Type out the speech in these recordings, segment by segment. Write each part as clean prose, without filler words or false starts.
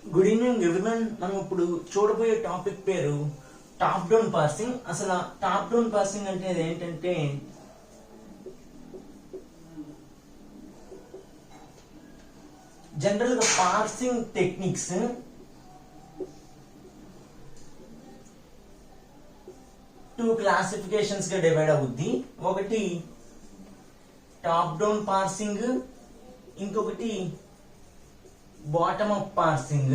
Good evening everyone. మనం ఇప్పుడు చూడబోయే టాపిక్ పేరు టాప్ డౌన్ పార్సింగ్. అసలు టాప్ డౌన్ పార్సింగ్ అంటే ఏంటంటే జనరల్ గా పార్సింగ్ టెక్నిక్స్ టూ క్లాసిఫికేషన్స్ గా డివైడ్ అవుద్ది. ఒకటి టాప్ డౌన్ పార్సింగ్, ఇంకొకటి బాటమ్ అప్ పార్సింగ్.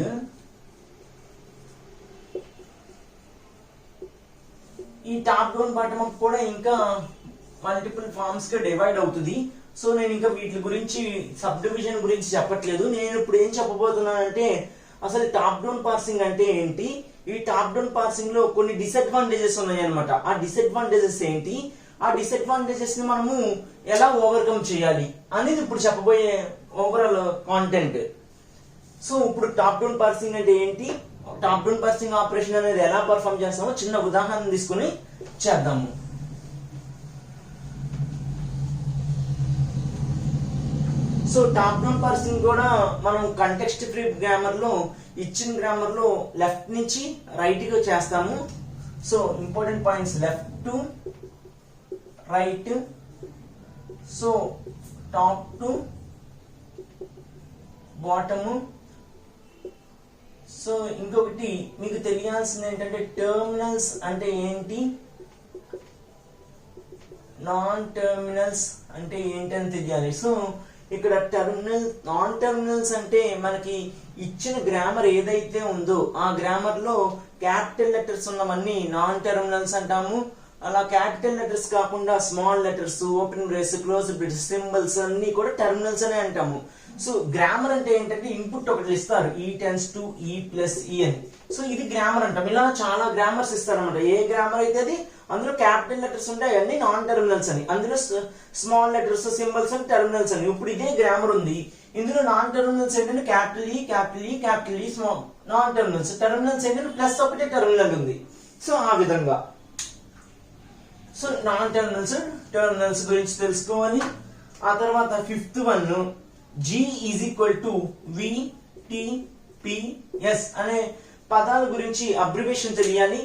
ఈ టాప్ డౌన్ బాటమ్ అప్ కూడా ఇంకా మల్టిపుల్ ఫార్మ్స్ గా డివైడ్ అవుతుంది. సో నేను ఇంకా వీటి గురించి సబ్ డివిజన్ గురించి చెప్పట్లేదు. నేను ఇప్పుడు ఏం చెప్పబోతున్నానంటే అసలు టాప్ డౌన్ పార్సింగ్ అంటే ఏంటి, ఈ టాప్ డౌన్ పార్సింగ్ లో కొన్ని డిసడ్వాంటేజెస్ ఉన్నాయి అనమాట. ఆ డిసడ్వాంటేజెస్ ఏంటి, ఆ డిసడ్వాంటేజెస్ ని మనము ఎలా ఓవర్కమ్ చేయాలి అనేది ఇప్పుడు చెప్పబోయే ఓవరాల్ కాంటెంట్. సో ఇప్పుడు టాప్ డౌన్ పార్సింగ్ అంటే ఏంటి, టాప్ డౌన్ పార్సింగ్ ఆపరేషన్ అనేది ఎలా పర్ఫామ్ చేస్తామో చిన్న ఉదాహరణ తీసుకుని చేద్దాము. సో టాప్ డౌన్ పార్సింగ్ కూడా మనం కంటెక్స్ట్ ఫ్రీ గ్రామర్ లో ఇచ్చిన గ్రామర్ లో లెఫ్ట్ నుంచి రైట్ గా చేస్తాము. So important points left to right, so top to bottom. So ఇంకొకటి మీకు తెలియాల్సింది ఏంటంటే టర్మినల్స్ అంటే ఏంటి, నాన్ టర్మినల్స్ అంటే ఏంటి అని తెలియాలి. సో ఇక్కడ నాన్ టర్మినల్స్ అంటే మనకి ఇచ్చిన గ్రామర్ ఏదైతే ఉందో ఆ గ్రామర్ లో క్యాపిటల్ లెటర్స్ ఉన్నవన్నీ నాన్ టర్మినల్స్ అంటాము. అలా క్యాపిటల్ లెటర్స్ కాకుండా small letters, open brace, close brace, symbols అన్ని కూడా టర్మినల్స్ అనే అంటాము. సో గ్రామర్ అంటే ఏంటంటే ఇన్పుట్ ఒకటి ఇస్తారు, ఈ టెన్స్ టు ఈ ప్లస్ ఈ అని. సో ఇది గ్రామర్ అంటాం. ఇలా చాలా గ్రామర్స్ ఇస్తారు అనమాట. ఏ గ్రామర్ అయితే అది అందులో క్యాపిటల్ లెటర్స్ ఉంటాయి అన్ని నాన్ టర్మినల్స్ అని, అందులో స్మాల్ లెటర్స్, సింబల్స్ అని టర్మినల్స్ అని. ఇప్పుడు ఇదే గ్రామర్ ఉంది, ఇందులో నాన్ టర్మినల్స్ ఏంటంటే క్యాపిటల్ ఈ, క్యాపిటల్ ఈ, క్యాపిటల్ ఈ, స్మాల్ నాన్ టర్మినల్స్. టర్మినల్స్ ఏంటంటే ప్లస్ ఒకటే టర్మినల్ ఉంది. సో ఆ విధంగా సో నాన్ టర్మినల్స్ గురించి తెలుసుకోవాలి. ఆ తర్వాత fifth one G is equal to VTPS అనే పదాల గురించి అబ్రివేషన్ తెలియాలి.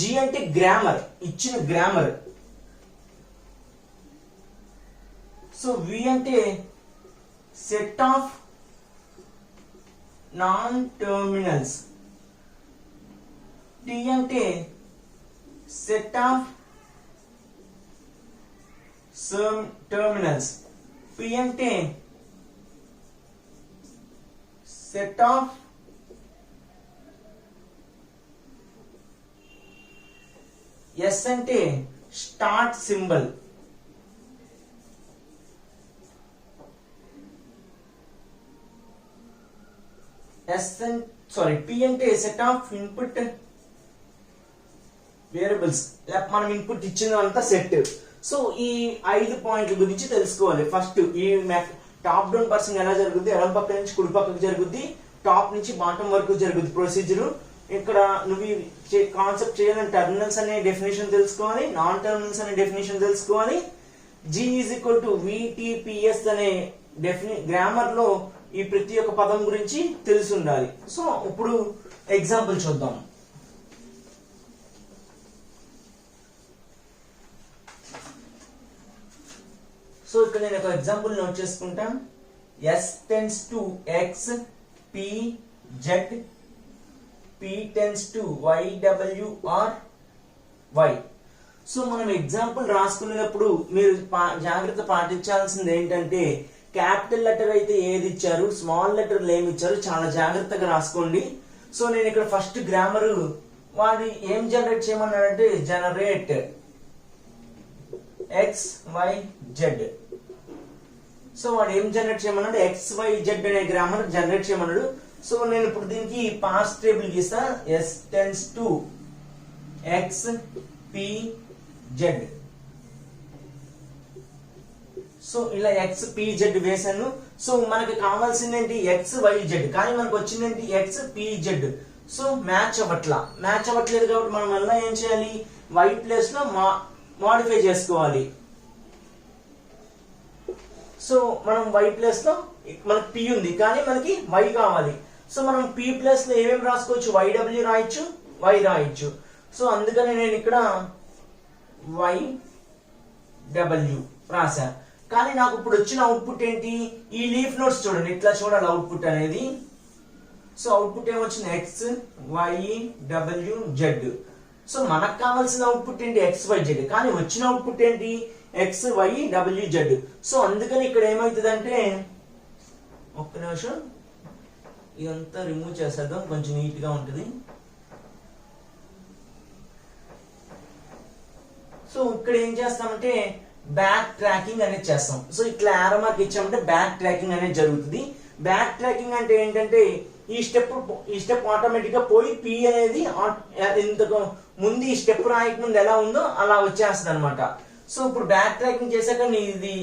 G అంటే గ్రామర్, ఇచ్చిన గ్రామర్. సో V అంటే set of non terminals, T అంటే సెట్ ఆఫ్ టర్మినల్స్, P అంటే సెట్ ఆఫ్ S అంటే స్టార్ట్ సింబల్, P అంటే సెట్ ఆఫ్ ఇన్పుట్ వేరియబుల్స్, మనం ఇన్పుట్ ఇచ్చినంత సెట్. సో ఈ 5 పాయింట్ల గురించి తెలుసుకోవాలి. ఫస్ట్ ఈ టాప్ డౌన్ పార్సింగ్ ఎలా జరుగుద్ది, ఎడం పక్క నుంచి కుడి పక్కకు జరుగుద్ది, టాప్ నుంచి బాటం వరకు జరుగుద్ది ప్రొసీజర్. ఇక్కడ నువ్వు కాన్సెప్ట్ చేయాలని టర్మినల్స్ అనే డెఫినేషన్ తెలుసుకోవాలి, నాన్ టర్మినల్స్ అనే డెఫినేషన్ తెలుసుకోవాలి. G is equal to VTPS అనే గ్రామర్ లో ఈ ప్రతి ఒక్క పదం గురించి తెలిసి ఉండాలి. సో ఇప్పుడు ఎగ్జాంపుల్ చూద్దాం. సో ఇక్కడ నేను ఒక ఎగ్జాంపుల్ నోట్ చేసుకుంటాను. S tends to X, P Z, P tends to Y, W or Y. So మనం ఎగ్జాంపుల్ రాసుకునేటప్పుడు మీరు జాగ్రత్త పాటించాల్సింది ఏంటంటే క్యాపిటల్ లెటర్ అయితే ఏది ఇచ్చారు, స్మాల్ లెటర్లు ఏమి ఇచ్చారు చాలా జాగ్రత్తగా రాసుకోండి. సో నేను ఇక్కడ ఫస్ట్ గ్రామర్ వాడి ఏం జనరేట్ చేయమన్నాడంటే జనరేట్ XYZ. సో వాడు ఏం జనరేట్ చేయమన్నాడు, XYZ అనే గ్రామర్ జనరేట్ చేయమన్నాడు. సో నేను ఇప్పుడు దీనికి పార్స్ టేబుల్ గీస్తా. S tends to X, P, Z. So ఇలా X, P, Z వేసాను. సో మనకి కావాల్సింది ఏంటి XYZ, కానీ మనకు వచ్చింది ఏంటి X, P, Z. So match అవ్వట్లేదు కాబట్టి మనం మళ్ళీ ఏం చేయాలి, Y ప్లేస్ లో మోడిఫై చేసుకోవాలి. సో మనం y ప్లస్ లో మనకి p ఉంది కానీ మనకి y కావాలి. సో మనం p ప్లస్ లో ఏమేమి రాసుకోవచ్చు, yw రాయొచ్చు, y రాయొచ్చు. సో అందుకని నేను ఇక్కడ yw రాసా. కానీ నాకు ఇప్పుడు వచ్చిన అవుట్పుట్ ఏంటి, ఈ లీఫ్ నోట్స్ చూడండి, ఇట్లా చూడాలి అవుట్పుట్ అనేది. సో అవుట్పుట్ ఏమొచ్చింది, x y w z. So మనకు కావాల్సిన అవుట్పుట్ ఏంటి, x y z. కానీ వచ్చిన అవుట్పుట్ ఏంటి, x y w z. So అందుకని ఇక్కడ ఏమవుతుందంటే, ఒక్క నిమిషం ఇదంతా రిమూవ్ చేసేద్దాం, కొంచెం నీట్ గా ఉంటుంది. సో ఇక్కడ ఏం చేస్తామంటే బ్యాక్ ట్రాకింగ్ అనేది చేస్తాం. సో ఇట్లా ఆరో మార్క్ ఇచ్చామంటే బ్యాక్ ట్రాకింగ్ అనేది జరుగుతుంది. బ్యాక్ ట్రాకింగ్ అంటే ఏంటంటే ఈ స్టెప్ ఆటోమేటిక్ గా పోయి p అనేది ఇంతకు ముందు ఈ స్టెప్ రాయక ముందు ఎలా ఉందో అలా వచ్చేస్తుంది అనమాట. సో ఇప్పుడు బ్యాక్ ట్రాకింగ్ చేశాక ఇది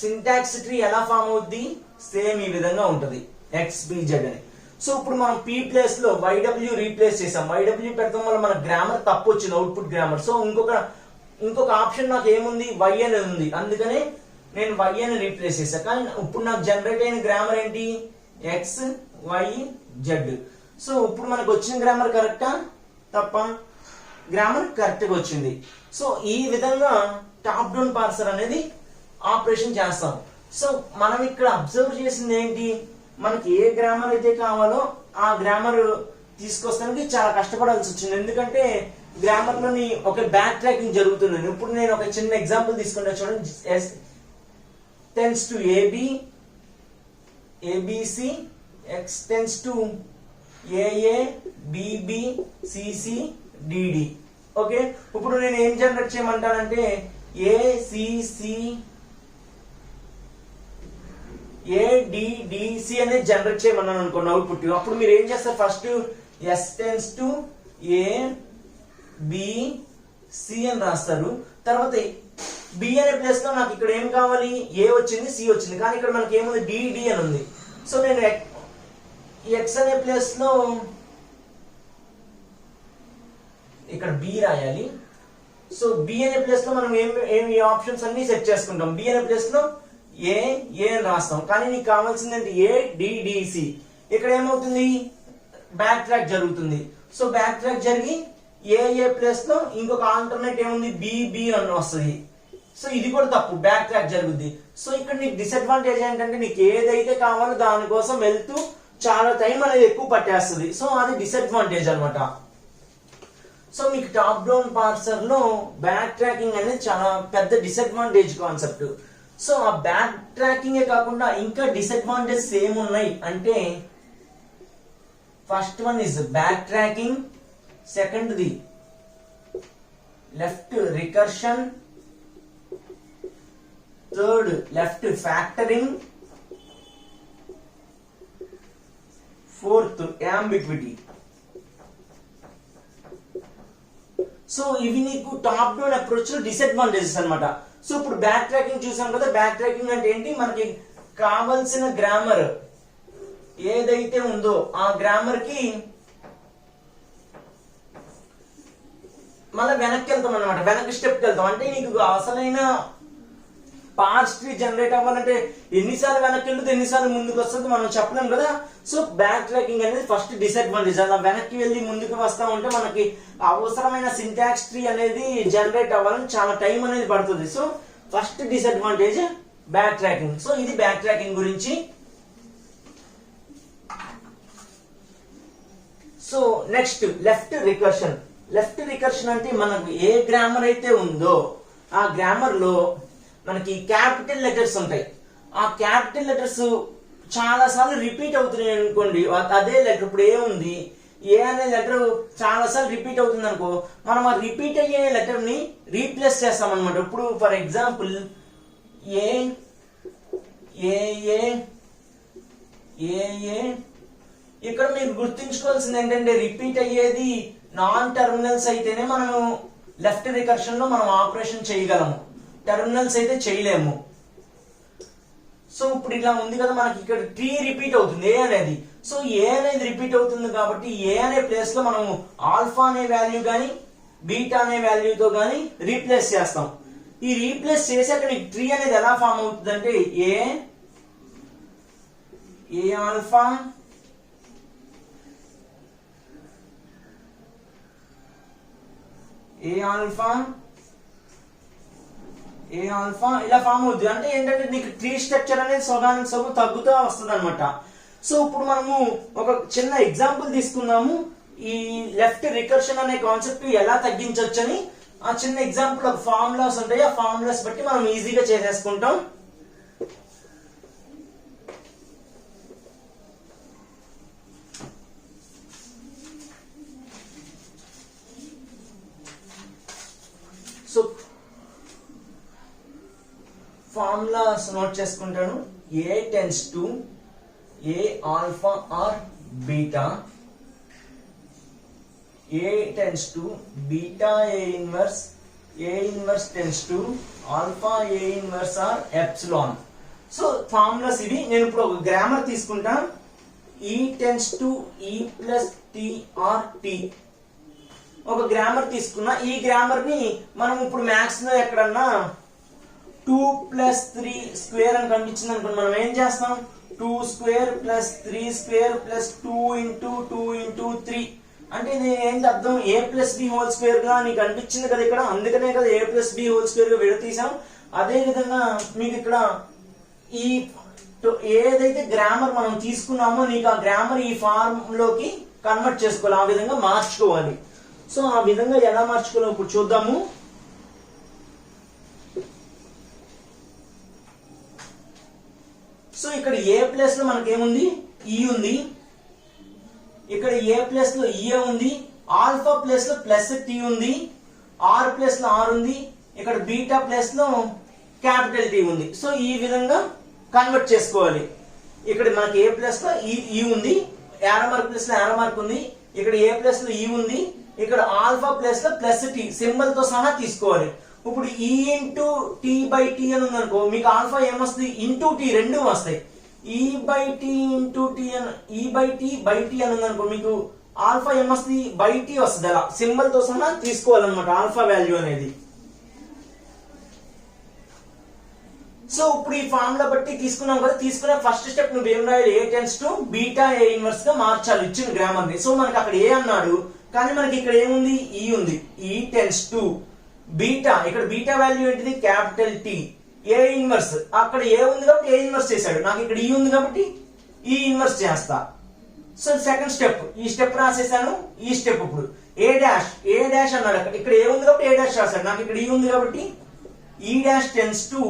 సింటాక్స్ ట్రీ ఎలా ఫామ్ అవుద్ది, సేమ్ ఈ విధంగా ఉంటది XBZ అని. సో ఇప్పుడు మనం p ప్లేస్ లో yw రీప్లేస్ చేసాం. yw పెడతాం వల్ల మన గ్రామర్ తప్పు వచ్చింది, అవుట్పుట్ గ్రామర్. సో ఇంకొక ఆప్షన్ నాకు ఏముంది, y అనేది ఉంది, అందుకనే నేను y అని రీప్లేస్ చేసా. కానీ ఇప్పుడు నాకు జనరేట్ అయిన గ్రామర్ ఏంటి, x y z. సో ఇప్పుడు మనకు వచ్చిన గ్రామర్ కరెక్టా తప్ప, గ్రామర్ కరెక్ట్ గా వచ్చింది. సో ఈ విధంగా టాప్ డౌన్ పార్సర్ అనేది ఆపరేషన్ చేస్తాం. సో మనం ఇక్కడ అబ్జర్వ్ చేసింది ఏంటి, మనకి ఏ గ్రామర్ అయితే కావాలో ఆ గ్రామర్ తీసుకొస్తానికి చాలా కష్టపడాల్సి వచ్చింది. ఎందుకంటే గ్రామర్ లోని ఒక బ్యాక్ ట్రాకింగ్ జరుగుతుంది. ఇప్పుడు నేను ఒక చిన్న ఎగ్జాంపుల్ తీసుకుంటా చూడండి. S tends to AB, ABC, X tends to AA, BB, CC, DD. Okay, ఇప్పుడు నేను ఏం జనరేట్ చేయమంటానంటే ACC ADDC అనేది జనరేట్ చేయమన్నాను అనుకోండి అవుట్పుట్. అప్పుడు మీరు ఏం చేస్తారు, first S tends to A B C అని రాస్తారు. తర్వాత B అనే ప్లేస్ లో నాకు ఇక్కడ ఏం కావాలి, A వచ్చింది, C వచ్చింది, కానీ ఇక్కడ మనకి ఏముంది, DD అని ఉంది. సో నేను X అనే ప్లేస్ లో ఇక్కడ B రాయాలి. సో B అనే ప్లేస్ లో మనం ఏమి ఆప్షన్స్ అన్ని సెట్ చేసుకుంటాం. B అనే ప్లేస్ లో A అని రాస్తాం. కానీ నీకు కావాల్సింది ఏంటి, ADDC. ఇక్కడ ఏమవుతుంది, బ్యాక్ ట్రాక్ జరుగుతుంది. సో బ్యాక్ ట్రాక్ జరిగి ఏ ప్లేస్ లో ఇంకొక ఆల్టర్నేట్ ఏముంది, BB అని వస్తుంది. సో ఇది కూడా తప్పు, బ్యాక్ ట్రాక్ జరుగుద్ది. సో ఇక్కడ నీకు డిసడ్వాంటేజ్ ఏంటంటే నీకు ఏదైతే కావాలో దానికోసం వెళ్తూ చాలా టైం అనేది ఎక్కువ పట్టేస్తుంది. సో అది డిసడ్వాంటేజ్ అనమాట. సో మీకు టాప్ డౌన్ పార్సర్ లో బ్యాక్ ట్రాకింగ్ అనేది చాలా పెద్ద డిసడ్వాంటేజ్ కాన్సెప్ట్. సో ఆ బ్యాక్ ట్రాకింగ్ కాకుండా ఇంకా డిసడ్వాంటేజ్ ఏమి ఉన్నాయి అంటే, first one is back tracking, second the left recursion, third left factoring, fourth ambiguity. So ఇవి నీకు టాప్ డౌన్ అప్రోచ్ లో డిసడ్వాంటేజెస్ అన్నమాట. సో ఇప్పుడు బ్యాక్ ట్రాకింగ్ చూసాం కదా. బ్యాక్ ట్రాకింగ్ అంటే ఏంటి, మనకి కావలసిన గ్రామర్ ఏదైతే ఉందో ఆ గ్రామర్ కి మళ్ళీ వెనక్కి వెళ్తాం అనమాట, వెనక్కి స్టెప్కి వెళ్తాం. అంటే నీకు అసలైన పార్స్ ట్రీ జనరేట్ అవ్వాలంటే ఎన్నిసార్లు వెనక్కి వెళ్తే ఎన్నిసార్లు ముందుకు వస్తుంది మనం చెప్పలేం కదా. సో బ్యాక్ ట్రాకింగ్ అనేది ఫస్ట్ డిసడ్వాంటేజ్. అలా వెనక్కి వెళ్ళి ముందుకు వస్తా ఉంటే మనకి అవసరమైన సింటాక్స్ ట్రీ అనేది జనరేట్ అవ్వాలని చాలా టైం అనేది పడుతుంది. So first disadvantage back tracking. So ఇది బ్యాక్ ట్రాకింగ్ గురించి. So next left recursion. Left recursion అంటే మనకు ఏ గ్రామర్ అయితే ఉందో ఆ గ్రామర్ లో మనకి క్యాపిటల్ లెటర్స్ ఉంటాయి. ఆ క్యాపిటల్ లెటర్స్ చాలా సార్లు రిపీట్ అవుతున్నాయి అనుకోండి. అదే లెటర్ ఇప్పుడు ఏ ఉంది, ఏ అనే లెటర్ చాలా సార్లు రిపీట్ అవుతుంది అనుకో, మనం ఆ రిపీట్ అయ్యే లెటర్ ని రీప్లేస్ చేస్తాం అనమాట. ఇప్పుడు ఫర్ ఎగ్జాంపుల్ ఏ ఏ ఏ ఏ ఇక్కడ మీరు గుర్తుంచుకోవాల్సింది ఏంటంటే రిపీట్ అయ్యేది నాన్ టెర్మినల్స్ అయితేనే మనము లెఫ్ట్ రికర్షన్ లో మనం ఆపరేషన్ చేయగలము, టెర్మినల్స్ అయితే చేయలేము. సో ఇప్పుడు ఇలా ఉంది కదా, మనకి ఇక్కడ ట్రీ రిపీట్ అవుతుంది ఏ అనేది. సో ఏ అనేది రిపీట్ అవుతుంది కాబట్టి ఏ అనే ప్లేస్ లో మనము ఆల్ఫా అనే వాల్యూ గానీ బీటా అనే వాల్యూతో గానీ రీప్లేస్ చేస్తాం. ఈ రీప్లేస్ చేసాక నీకు ట్రీ అనేది ఎలా ఫామ్ అవుతుంది అంటే ఏ ఆల్ఫా ఏ ఆల్ఫా ఇలా ఫామ్ అవుతుంది. అంటే ఏంటంటే నీకు ట్రీ స్ట్రక్చర్ అనేది సగానికి సగం తగ్గుతూ వస్తుంది అనమాట. సో ఇప్పుడు మనము ఒక చిన్న ఎగ్జాంపుల్ తీసుకుందాము, ఈ లెఫ్ట్ రికర్షన్ అనే కాన్సెప్ట్ ఎలా తగ్గించవచ్చని. ఆ చిన్న ఎగ్జాంపుల్ ఒక ఫార్ములాస్ ఉంటాయి, ఆ ఫార్ములాస్ బట్టి మనం ఈజీగా చేసేసుకుంటాం. సో ఫార్ములాస్ నోట్ చేసుకుంటాను. A tends to A alpha or beta, A tends to beta A inverse tends to alpha A inverse or epsilon. So formulas ఇవి. నేను ఇప్పుడు ఒక గ్రామర్ తీసుకుంటా. E tends to E plus T or T, ఒక grammar తీసుకున్నా. ఈ grammar ని మనం ఇప్పుడు మ్యాథ్స్ లో ఎక్కడన్నా 2 + 3 స్క్వేర్ అని కనిపించింది అనుకోండి, మనం ఏం చేస్తాం, 2 స్క్వేర్ ప్లస్ 3 స్క్వేర్ ప్లస్ 2 × 2 × 3 అంటే ఇది ఏంటి అర్థం, a + b హోల్ స్క్వేర్ గా నీకు అనిపించింది కదా ఇక్కడ, అందుకనే కదా a + b హోల్ స్క్వేర్ గా విడతీసాం. అదే విధంగా మీకు ఇక్కడ ఈ ఏదైతే గ్రామర్ మనం తీసుకున్నామో నీకు ఆ గ్రామర్ ఈ ఫార్మ్ లోకి కన్వర్ట్ చేసుకోవాలి, ఆ విధంగా మార్చుకోవాలి. సో ఆ విధంగా ఎలా మార్చుకోవాలో ఇప్పుడు చూద్దాము. సో ఇక్కడ ఏ ప్లేస్ లో మనకేముంది, ఈ ఉంది. ఇక్కడ ఏ ప్లేస్ లో ఈ ఉంది. ఆల్ఫా ప్లేస్ లో ప్లస్ టీ ఉంది. ఆర్ ప్లేస్ లో ఆర్ ఉంది. ఇక్కడ బీటా ప్లేస్ లో క్యాపిటల్ టీ ఉంది. సో ఈ విధంగా కన్వర్ట్ చేసుకోవాలి. ఇక్కడ మనకి ఏ ప్లేస్ లో ఈ ఉంది, యారో మార్క్ ప్లేస్ లో యారో మార్క్ ఉంది. ఇక్కడ ఏ ప్లేస్ లో ఈ ఉంది. ఇక్కడ ఆల్ఫా ప్లేస్ లో ప్లస్ టీ సింబల్ తో సహా తీసుకోవాలి. ఇప్పుడు ఈ ఇంటూ టీ బై టీ అని ఉందనుకో, మీకు ఆల్ఫా ఏమొస్తుంది, ఇంటూ టీ రెండు వస్తాయి. ఈ బై టీ ఇంటూ టీ అని, ఈ బై టీ బై టీ అని ఉందనుకో, మీకు ఆల్ఫా ఏమొస్తుంది, బై టీ వస్తుంది. అలా సింబల్ తో సహా తీసుకోవాలన్నమాట ఆల్ఫా వాల్యూ అనేది. సో ఇప్పుడు ఈ ఫార్ములా బట్టి తీసుకున్నాం కదా, తీసుకున్న ఫస్ట్ స్టెప్ నువ్వు ఏం రాయాలి, A tends to beta A inverse గా మార్చాలి ఇచ్చిన గ్రామర్ ని. సో మనకి అక్కడ ఏ అన్నాడు, కానీ మనకి ఇక్కడ ఏముంది, ఈ ఉంది. ఈ టెన్స్ టు బీటా, ఇక్కడ బీటా వాల్యూ ఏంటిది, క్యాపిటల్ టీ. ఏ ఇన్వర్స్, అక్కడ ఏ ఉంది కాబట్టి ఏ ఇన్వర్స్ చేశాడు, నాకు ఇక్కడ ఈ ఉంది కాబట్టి ఈ ఇన్వర్స్ చేస్తా. సో సెకండ్ స్టెప్, ఈ స్టెప్ రాసేసాను. ఈ స్టెప్ ఇప్పుడు ఏ డాష్ అన్నాడు, అక్కడ ఇక్కడ ఏ ఉంది కాబట్టి ఏ డాష్ రాశాడు, నాకు ఇక్కడ ఈ ఉంది కాబట్టి ఈ డాష్ టెన్స్ టు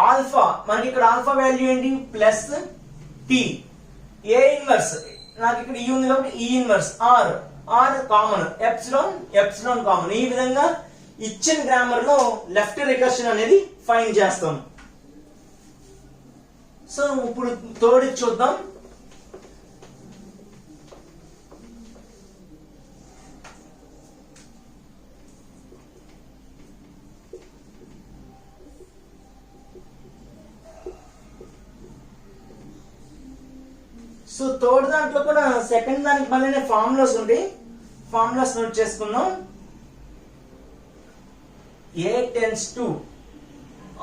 ఆల్ఫా, మనకి ఇక్కడ ఆల్ఫా వాల్యూ ఏంటి, ప్లస్ టీ. ఏ ఇన్వర్స్, నాకు ఇక్కడ ఈ ఉంది కాబట్టి ఈ inverse or common, epsilon common. ఈ విధంగా ఇచ్చిన గ్రామర్ లో లెఫ్ట్ రికర్షన్ అనేది ఫైండ్ చేస్తాం. సో ఇప్పుడు థర్డ్ చూద్దాం. సో థర్డ్ దాంట్లో కూడా సెకండ్ దానికి మళ్ళీ ఫార్ములాస్ ఉంటాయి, ఫార్ములాస్ నోట్ చేసుకుందాం. A tends to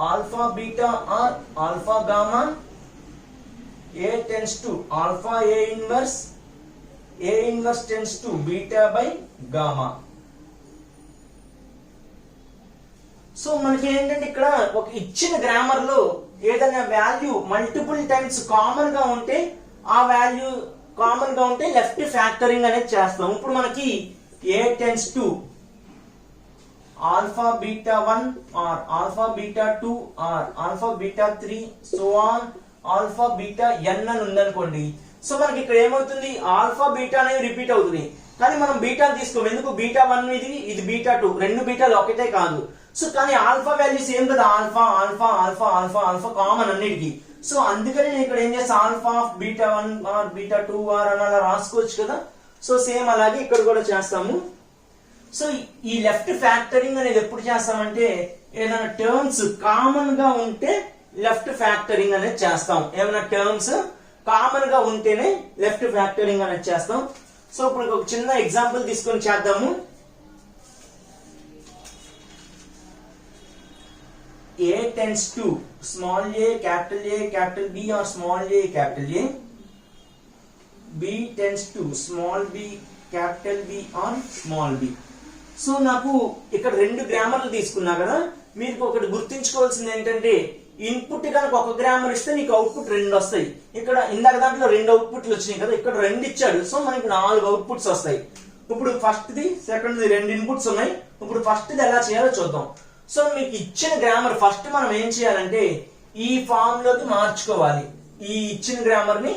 alpha beta or alpha gamma, A tends to alpha A inverse tends to beta by gamma. So మనకి ఏంటంటే ఇక్కడ ఒక ఇచ్చిన గ్రామర్ లో ఏదైనా వాల్యూ మల్టిపుల్ టైమ్స్ కామన్ గా ఉంటే, ఆ వాల్యూ కామన్ గా ఉంటే లెఫ్ట్ ఫ్యాక్టరింగ్ అనేది చేస్తాం. ఇప్పుడు మనకి A tends to alpha beta 1 or alpha beta 2 or alpha beta 3 so on alpha beta n అని ఉందనుకోండి. సో మనకి ఇక్కడ ఏమవుతుంది, ఆల్ఫా బీటా అనేది రిపీట్ అవుతుంది, కానీ మనం బీటా తీసుకోం. ఎందుకు, బీటా 1 ఇది బీటా 2, రెండు బీటాలు ఒకటే కాదు. సో కానీ ఆల్ఫా వాల్యూస్ ఏం కదా, alpha alpha alpha alpha alpha common అన్నిటికీ. సో అందుకని నేను ఇక్కడ ఏం చేస్తా, alpha of beta 1 or beta 2 or అని అలా రాసుకోవచ్చు కదా. సో సేమ్ అలాగే ఇక్కడ కూడా చేస్తాము. సో ఈ లెఫ్ట్ ఫ్యాక్టరింగ్ అనేది ఎప్పుడు చేస్తామంటే, ఏదైనా టర్మ్స్ కామన్ గా ఉంటే లెఫ్ట్ ఫ్యాక్టరింగ్ అనేది చేస్తాం. ఏమైనా టర్మ్స్ కామన్ గా ఉంటేనే లెఫ్ట్ ఫ్యాక్టరింగ్ అనేది చేస్తాం. సో ఇప్పుడు ఒక చిన్న ఎగ్జాంపుల్ తీసుకొని చేద్దాము. A tends to small a, capital B or small a, capital A. B tends to small b, capital B or small b. So నాకు ఇక్కడ 2 గ్రామర్లు తీసుకున్నా కదా, మీకు ఒకటి గుర్తుంచుకోవాల్సింది ఏంటంటే ఇన్పుట్ కనుక ఒక గ్రామర్ ఇస్తే నీకు అవుట్పుట్ 2 వస్తాయి. ఇక్కడ ఇందాక దాంట్లో 2 అవుట్పుట్లు వచ్చినాయి కదా, ఇక్కడ 2 ఇచ్చాడు. సో మనకి 4 అవుట్పుట్స్ వస్తాయి. ఇప్పుడు ఫస్ట్ది సెకండ్ది 2 ఇన్పుట్స్ ఉన్నాయి. ఇప్పుడు ఫస్ట్ది ఎలా చేయాలో చూద్దాం. సో మీకు ఇచ్చిన గ్రామర్ ఫస్ట్ మనం ఏం చేయాలంటే ఈ ఫామ్ లోకి మార్చుకోవాలి. ఈ ఇచ్చిన గ్రామర్ ని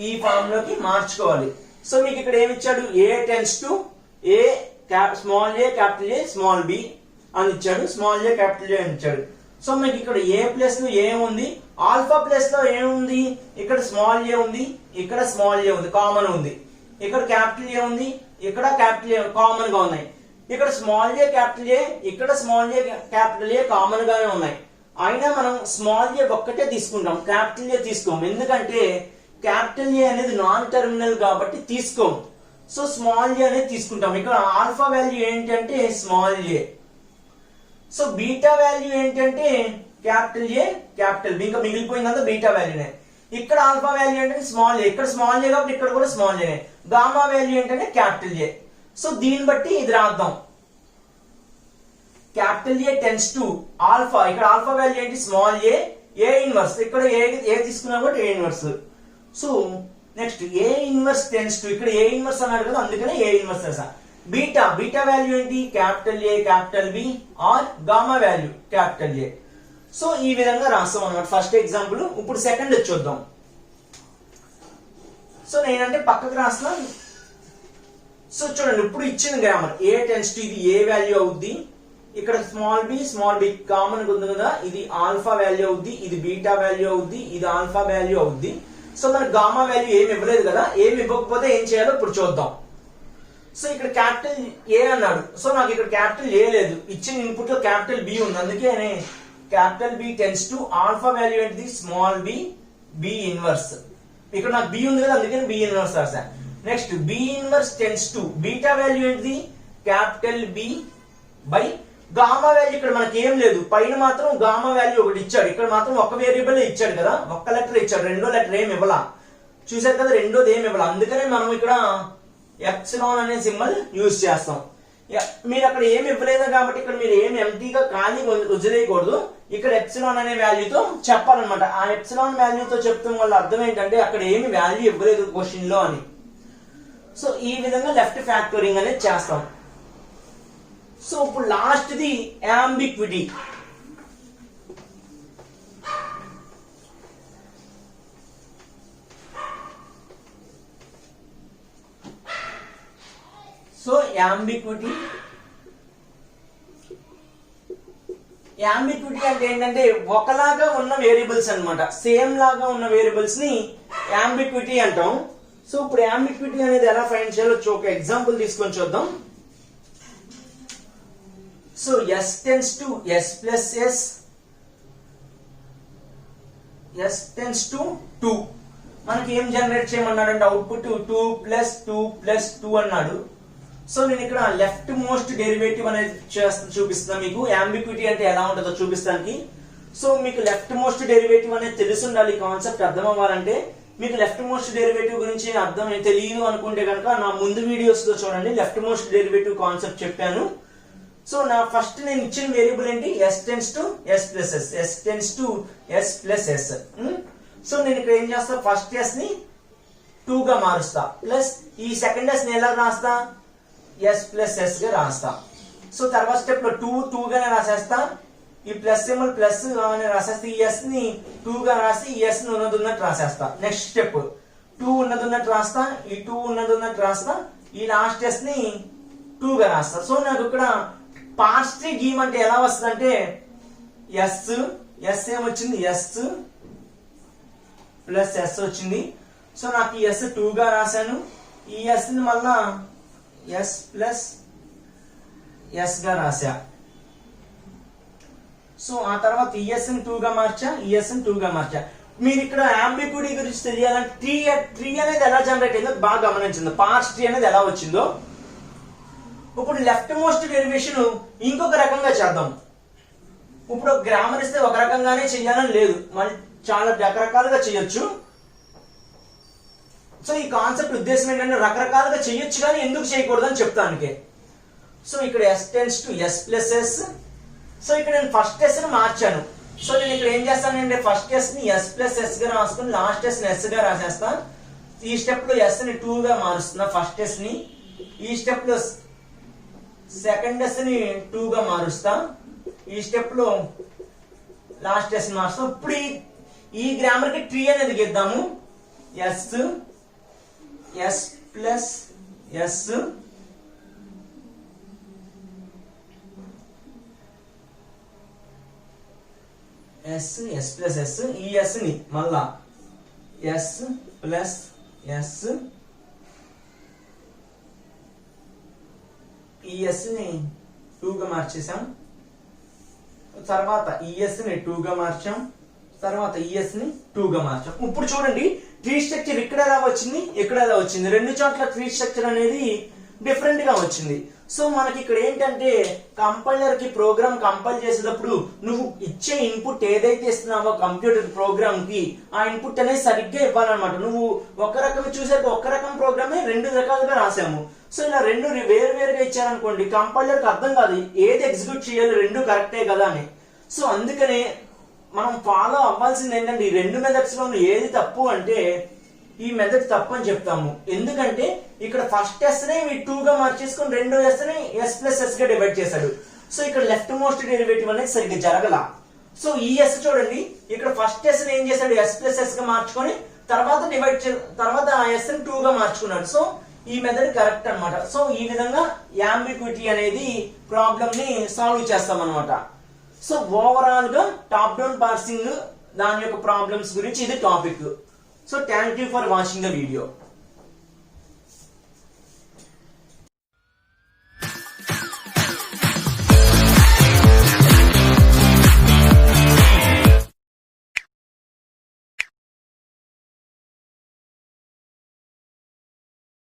ఈ ఫామ్ లోకి మార్చుకోవాలి. సో మీకు ఇక్కడ ఏమి ఇచ్చాడు, A tends to A small A capital A small B అని ఇచ్చాడు, స్మాల్ ఏ క్యాపిటల్ ఏ అని ఇచ్చాడు. సో మీకు ఇక్కడ ఏ ప్లస్ లో ఏముంది, ఆల్ఫా ప్లస్ లో ఏముంది, ఇక్కడ స్మాల్ ఏ ఉంది, ఇక్కడ స్మాల్ ఏ ఉంది, కామన్ ఉంది. ఇక్కడ క్యాపిటల్ ఏ ఉంది, ఇక్కడ క్యాపిటల్ ఏ కామన్ గా ఉన్నాయి. ఇక్కడ స్మాల్ ఏ క్యాపిటల్ ఏ, ఇక్కడ small A capital a common గానే ఉన్నాయి. అయినా మనం స్మాల్ ఏ ఒక్కటే తీసుకుంటాం, క్యాపిటల్ ఏ తీసుకోం. ఎందుకంటే క్యాపిటల్ ఏ అనేది నాన్ టెర్మినల్ కాబట్టి తీసుకోం. సో స్మాల్ ఏ అనేది తీసుకుంటాం. ఇక్కడ ఆల్ఫా వాల్యూ ఏంటంటే స్మాల్ ఏ. సో బీటా వాల్యూ ఏంటంటే క్యాపిటల్ ఏ క్యాపిటల్ బి, ఇంకా మిగిలిపోయిందంతా బీటా వాల్యూనే. ఇక్కడ ఆల్ఫా వాల్యూ ఏంటంటే స్మాల్ ఏ, ఇక్కడ స్మాల్ ఏ కాబట్టి ఇక్కడ కూడా స్మాల్ ఏ. గామా వాల్యూ ఏంటంటే క్యాపిటల్ ఏ. సో దీన్ని బట్టి ఇది రాద్దాం. Capital A tends to alpha, ఇక్కడ ఆల్ఫా వాల్యూ ఏంటి స్మాల్ ఏ, ఏ ఇన్వర్స్, ఇక్కడ ఏ తీసుకున్నా కాబట్టి ఏ inverse. So next A inverse tends to, ఇక్కడ ఏ ఇన్వర్స్ అన్నాడు కదా, అందుకనే ఏ ఇన్వర్స్ తెలుసా. బీటా, బీటా వాల్యూ ఏంటి capital A capital B or gamma value capital A. So ఈ విధంగా రాస్తాం అన్నమాట ఫస్ట్ ఎగ్జాంపుల్. ఇప్పుడు సెకండ్ చూద్దాం. సో నేనంటే పక్కకు రాస్తున్నా. సో చూడండి, ఇప్పుడు ఇచ్చిన గ్రామర్ ఏ టెన్స్ టు, ఇది ఏ వాల్యూ అవుద్ది, ఇక్కడ స్మాల్ బి కామన్ ఉంది కదా, ఇది ఆల్ఫా వాల్యూ అవుద్ది, ఇది బీటా వాల్యూ అవుద్ది, ఇది ఆల్ఫా వాల్యూ అవుద్ది. సో మనకి గామా వాల్యూ ఏమి ఇవ్వలేదు కదా, ఏమి ఇవ్వకపోతే ఏం చేయాలో ఇప్పుడు చూద్దాం. సో ఇక్కడ క్యాపిటల్ ఏ అన్నాడు. సో నాకు ఇక్కడ క్యాపిటల్ ఏ లేదు, ఇచ్చిన ఇన్పుట్ లో క్యాపిటల్ బి ఉంది. అందుకే capital B tends to alpha value ఏంటిది స్మాల్ బి, బి ఇన్వర్స్. ఇక్కడ నాకు బి ఉంది కదా, అందుకని బి ఇన్వర్స్ రాసా. Next B inverse tends to beta value ఏంటిది capital B by gamma value. ఇక్కడ మనకి ఏం లేదు, పైన మాత్రం గామా వాల్యూ ఒకటి ఇచ్చాడు, ఇక్కడ మాత్రం ఒక వేరియబుల్ ఇచ్చాడు కదా, ఒక్క లెటర్ ఇచ్చాడు, రెండో లెటర్ ఏమి ఇవ్వాల. చూసారు కదా, రెండోది ఏమి ఇవ్వాల. అందుకనే మనం ఇక్కడ ఎప్సిలాన్ అనే సింబల్ యూజ్ చేస్తాం. మీరు అక్కడ ఏమి ఇవ్వలేదు కాబట్టి ఇక్కడ మీరు ఏమి ఎంటీగా ఖాళీ వదిలేయకూడదు. ఇక్కడ ఎప్సిలాన్ అనే వాల్యూతో చెప్పాలన్నమాట. ఆ ఎప్సిలాన్ వాల్యూతో చెప్తాం వల్ల అర్థం ఏంటంటే అక్కడ ఏమి వాల్యూ ఇవ్వలేదు క్వశ్చన్ లో అని. సో ఈ విధంగా లెఫ్ట్ ఫ్యాక్టరింగ్ అనేది చేస్తాం. సో ఇప్పుడు లాస్ట్ ది యాంబిక్విటీ. సో యాంబిక్విటీ అంటే ఏంటంటే ఒకలాగా ఉన్న వేరియబుల్స్ అన్నమాట, సేమ్ లాగా ఉన్న వేరియబుల్స్ ని యాంబిక్విటీ అంటాం. సో ఇప్పుడు యాంబిక్విటీ అనేది ఎలా ఫైండ్ చేయాలో ఒక ఎగ్జాంపుల్ తీసుకొని చూద్దాం. So S tends to S plus S, S tends to 2. మనకి ఏం జనరేట్ చేయమన్నాడు అంటే అవుట్పుట్ 2 ప్లస్ 2 ప్లస్ 2 అన్నాడు. సో నేను ఇక్కడ లెఫ్ట్ మోస్ట్ డెరివేటివ్ అనేది చూపిస్తాను మీకు. యాంబిక్విటీ అంటే ఎలా ఉంటుందో చూపిస్తానికి. సో మీకు లెఫ్ట్ మోస్ట్ డెరివేటివ్ అనేది తెలిసి ఉండాలి. కాన్సెప్ట్ అర్థం అవ్వాలంటే మీకు లెఫ్ట్ మోస్ట్ డెరివేటివ్ గురించి అర్థం తెలియదు అనుకుంటే కనుక నా ముందు వీడియోస్ లో చూడండి, లెఫ్ట్ మోస్ట్ డెరివేటివ్ కాన్సెప్ట్ చెప్పాను. సో నా ఫస్ట్ నేను ఇచ్చిన వేరియబుల్ ఏంటి S tends to S plus S, S tends to S plus S. So నేను ఇక్కడ ఏం చేస్తా, ఫస్ట్ ఎస్ ని 2 గా మారుస్తా, ప్లస్ ఈ సెకండ్ ఎస్ ని ఎలా రాస్తా ఎస్ ప్లస్ ఎస్ గా రాస్తా. సో తర్వాత స్టెప్ లో 2 గానే రాసేస్తా, ఈ ప్లస్ సింబల్ ప్లస్ అని రాసేస్తా, ఈ ఎస్ ని 2 గా రాసి ఈ ఎస్ ని ఉన్నది ఉన్నట్టు రాసేస్తా. నెక్స్ట్ స్టెప్ 2 ఉన్నది ఉన్నట్టు రాస్తా, ఈ 2 ఉన్నది ఉన్నట్టు రాస్తా, ఈ లాస్ట్ ఎస్ ని 2 గా రాస్తా. సో నాకు ఇక్కడ పార్ట్స్ ట్రీ గీయమంటే ఎలా వస్తుంది అంటే ఎస్ ఏమొచ్చింది ఎస్ ప్లస్ ఎస్ వచ్చింది. సో నాకు ఈ ఎస్ 2 గా రాశాను, ఈ ఎస్ ని మళ్ళా ఎస్ ప్లస్ ఎస్ గా రాశా. సో ఆ తర్వాత ఈఎస్ ని 2 గా మార్చా, ఈఎస్ ని 2 గా మార్చా. మీరు ఇక్కడ యాంబిగ్విటీ గురించి తెలియాలంటే ట్రీ అనేది ఎలా జనరేట్ అయిందో బాగా గమనించింది, పార్ట్స్ ట్రీ అనేది ఎలా వచ్చిందో. ఇప్పుడు లెఫ్ట్ మోస్ట్ డెరివేషన్ ఇంకొక రకంగా చేద్దాం. ఇప్పుడు గ్రామర్ ఇస్తే ఒక రకంగానే చెయ్యాలని లేదు, మళ్ళీ చాలా రకరకాలుగా చేయొచ్చు. సో ఈ కాన్సెప్ట్ ఉద్దేశం ఏంటంటే రకరకాలుగా చేయొచ్చు కానీ ఎందుకు చేయకూడదు అని చెప్తానికి. సో ఇక్కడ s tends to s plus s. So ఇక్కడ నేను ఫస్ట్ s ని మార్చాను. సో నేను ఇక్కడ ఏం చేస్తానంటే ఫస్ట్ s ని s ప్లస్ s గా రాసుకుని లాస్ట్ s ని s గా రాసేస్తా. ఈ స్టెప్ లో s ని 2 గా మారుస్తున్నా ఫస్ట్ s ని. ఈ స్టెప్ లో సెకండ్ s ని 2 గా మారుస్తా. ఈ స్టెప్ లో లాస్ట్ s ని మారుస్తాం. ఇప్పుడు ఈ గ్రామర్ కి ట్రీ అనేది గీద్దాము. s plus s s plus s. ఈ s ని మళ్ళా s ప్లస్ s, ఈ s ని 2 గా మార్చేసాం. తర్వాత ఈ s ని 2 గా మార్చాం. తర్వాత ఈ s ని 2 గా మార్చాం. ఇప్పుడు చూడండి ట్రీ స్ట్రక్చర్ ఇక్కడ ఎలా వచ్చింది, ఇక్కడ ఎలా వచ్చింది. రెండు చోట్ల ట్రీ స్ట్రక్చర్ అనేది డిఫరెంట్ గా వచ్చింది. సో మనకి ఇక్కడ ఏంటంటే కంపైలర్ కి ప్రోగ్రామ్ కంపైల్ చేసేటప్పుడు నువ్వు ఇచ్చే ఇన్పుట్ ఏదైతే ఇస్తున్నావో కంప్యూటర్ ప్రోగ్రామ్ కి ఆ ఇన్పుట్ అనేది సరిగ్గా ఇవ్వాలన్నమాట. నువ్వు ఒక రకం చూసేది ఒక రకం ప్రోగ్రామే రెండు రకాలుగా రాసాము. సో ఇలా రెండు వేరు వేరుగా ఇచ్చారనుకోండి కంపైలర్ కి అర్థం కాదు ఏది ఎగ్జిక్యూట్ చేయాలి, రెండు కరెక్టే కదా అని. సో అందుకనే మనం ఫాలో అవ్వాల్సింది ఏంటంటే ఈ రెండు మెథడ్స్ లో ఏది తప్పు అంటే ఈ మెథడ్ తప్పు అని చెప్తాము. ఎందుకంటే ఇక్కడ ఫస్ట్ s ని 2 గా మార్చేసుకొని రెండో s ని s ప్లస్ s గా డివైడ్ చేశాడు. సో ఇక్కడ లెఫ్ట్ మోస్ట్ డెరివేటివ్ అనేది సరిగ్గా జరగల. సో ఈ s చూడండి ఇక్కడ ఫస్ట్ s ని ఏం చేశాడు s ప్లస్ s గా మార్చుకొని తర్వాత తర్వాత ఆ s ని 2 గా మార్చుకున్నాడు. సో ఈ మెథడ్ కరెక్ట్ అన్నమాట. సో ఈ విధంగా యాంబిగ్విటీ అనేది ప్రాబ్లమ్ ని సాల్వ్ చేస్తాం అన్నమాట. సో ఓవరాల్ గా టాప్ డౌన్ పార్సింగ్ దాని యొక్క ప్రాబ్లమ్స్ గురించి ఇది topic. So thank you for watching the video.